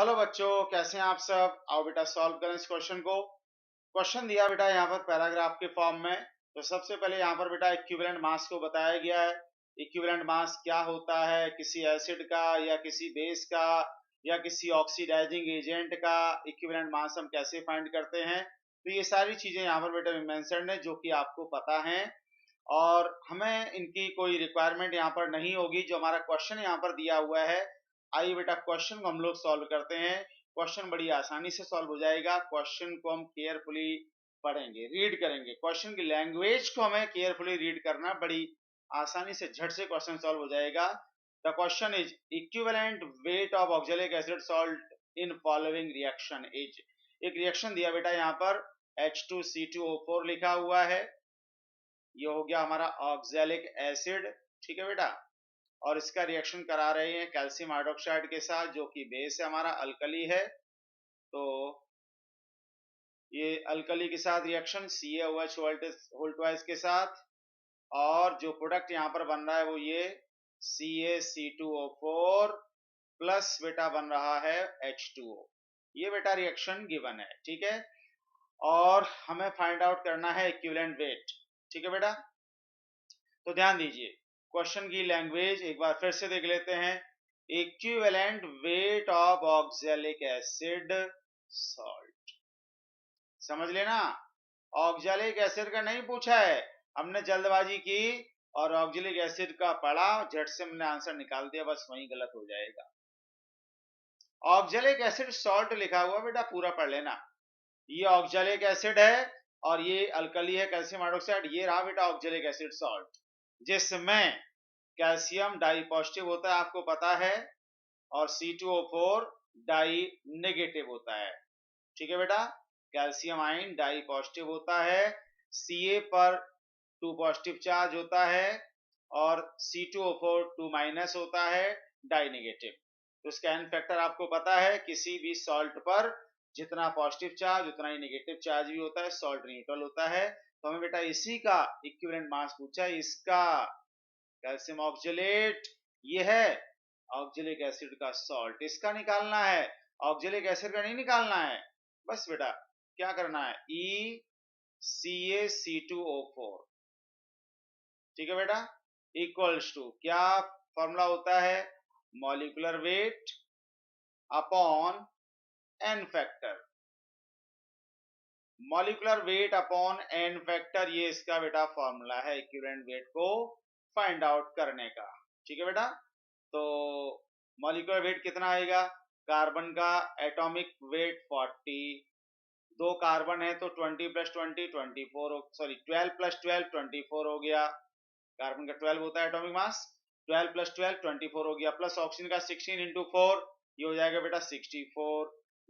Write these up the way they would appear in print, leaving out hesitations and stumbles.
Hello बच्चों, कैसे हैं आप सब। आओ बेटा सॉल्व करें इस क्वेश्चन को। क्वेश्चन दिया बेटा यहाँ पर पैराग्राफ के फॉर्म में। तो सबसे पहले यहाँ पर बेटा इक्विवेलेंट मास को बताया गया है। इक्विवेलेंट मास क्या होता है, किसी एसिड का या किसी बेस का या किसी ऑक्सीडाइजिंग एजेंट का इक्विवेलेंट मास हम कैसे फाइंड करते हैं। तो ये सारी चीजें यहाँ पर बेटा मेंशन्ड है जो कि आपको पता है और हमें इनकी कोई रिक्वायरमेंट यहाँ पर नहीं होगी। जो हमारा क्वेश्चन यहाँ पर दिया हुआ है, आइए बेटा क्वेश्चन को हम लोग सॉल्व करते हैं। क्वेश्चन बड़ी आसानी से सॉल्व हो जाएगा। क्वेश्चन को हम केयरफुली पढ़ेंगे, रीड करेंगे। क्वेश्चन की लैंग्वेज को हमें केयरफुली रीड करना, बड़ी आसानी से झट से क्वेश्चन सॉल्व हो जाएगा। The question is equivalent weight of oxalic acid salt in following reaction is. एक रिएक्शन दिया बेटा यहाँ पर H2C2O4 लिखा हुआ है। ये हो गया हमारा ऑक्जेलिक एसिड, ठीक है बेटा। और इसका रिएक्शन करा रहे हैं कैल्शियम हाइड्रोक्साइड के साथ, जो कि बेस है हमारा, अल्कली है। तो ये अल्कली के साथ रिएक्शन CaOH होल ट्वाइस के साथ, और जो प्रोडक्ट यहाँ पर बन रहा है वो ये CaC2O4 प्लस बेटा बन रहा है H2O। ये बेटा रिएक्शन गिवन है, ठीक है। और हमें फाइंड आउट करना है इक्विवेलेंट वेट, ठीक है बेटा। तो ध्यान दीजिए, क्वेश्चन की लैंग्वेज एक बार फिर से देख लेते हैं। Equivalent weight of oxalic acid salt, समझ लेना। ऑक्जेलिक एसिड का नहीं पूछा है, हमने जल्दबाजी की और ऑक्जेलिक एसिड का पढ़ा, झट से हमने आंसर निकाल दिया, बस वही गलत हो जाएगा। ऑक्जेलिक एसिड सॉल्ट लिखा हुआ बेटा, पूरा पढ़ लेना। ये ऑक्जेलिक एसिड है और ये अल्कली है कैल्शियम हाइड्रोक्साइड। ये रहा बेटा ऑक्जेलिक एसिड सॉल्ट, जिसमें कैल्शियम डाई पॉजिटिव होता है, आपको पता है, और C2O4 डाई नेगेटिव होता है, ठीक है बेटा। कैल्शियम आयन डाई पॉजिटिव होता है, Ca पर 2 पॉजिटिव चार्ज होता है और C2O4 2 माइनस होता है, डाई नेगेटिव। तो इसका एन फैक्टर आपको पता है, किसी भी सॉल्ट पर जितना पॉजिटिव चार्ज उतना ही नेगेटिव चार्ज भी होता है, सॉल्ट न्यूट्रल होता है। तो हमें बेटा इसी का इक्विवेलेंट मास पूछा है, इसका कैल्शियम ऑक्जेलेट, ये है ऑक्जेलिक एसिड का सॉल्ट, इसका निकालना है। ऑक्जेलिक एसिड का नहीं निकालना है। बस बेटा क्या करना है, ECaC2O4, ठीक है बेटा, इक्वल्स टू क्या फॉर्मूला होता है, molecular weight upon N factor. Molecular weight upon N factor, ये इसका बेटा फॉर्मूला है इक्विवेलेंट वेट को फाइंड आउट करने का, ठीक है बेटा। तो मॉलिक्यूलर वेट कितना आएगा, कार्बन का एटॉमिक वेट 40, 2 कार्बन है तो 20 प्लस 20 24, सॉरी 12 प्लस 12 24 हो गया। कार्बन का 12 होता है एटॉमिक मास, 12 प्लस 12 24 हो गया, प्लस ऑक्सीजन का 16 इंटू 4, ये हो जाएगा बेटा 64,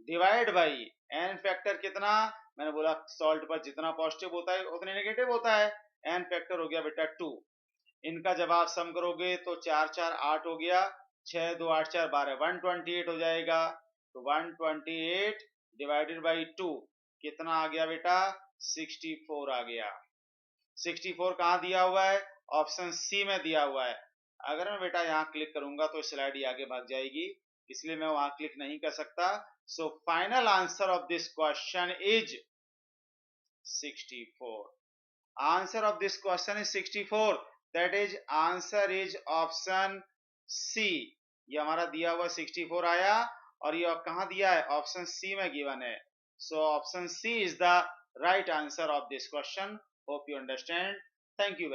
डिवाइड बाई एन फैक्टर कितना, मैंने बोला सॉल्ट पर जितना पॉजिटिव होता है उतने नेगेटिव होता है, एन फैक्टर हो गया बेटा 2। इनका जब आप सम करोगे तो 4 4 8 हो गया, 6 2 8 4 12, 128 हो जाएगा। तो 128 डिवाइडेड बाई 2 कितना आ गया बेटा, 64 आ गया। 64 कहाँ दिया हुआ है, ऑप्शन सी में दिया हुआ है। अगर मैं बेटा यहाँ क्लिक करूंगा तो स्लाइड ही आगे भाग जाएगी, इसलिए मैं वहां क्लिक नहीं कर सकता। So final answer of this question is 64। Answer of this question is 64, that is answer is option C. ये हमारा दिया हुआ 64 आया और ये कहाँ दिया है, ऑप्शन सी में गिवन है। So option C is the right answer of this question. Hope you understand. Thank you.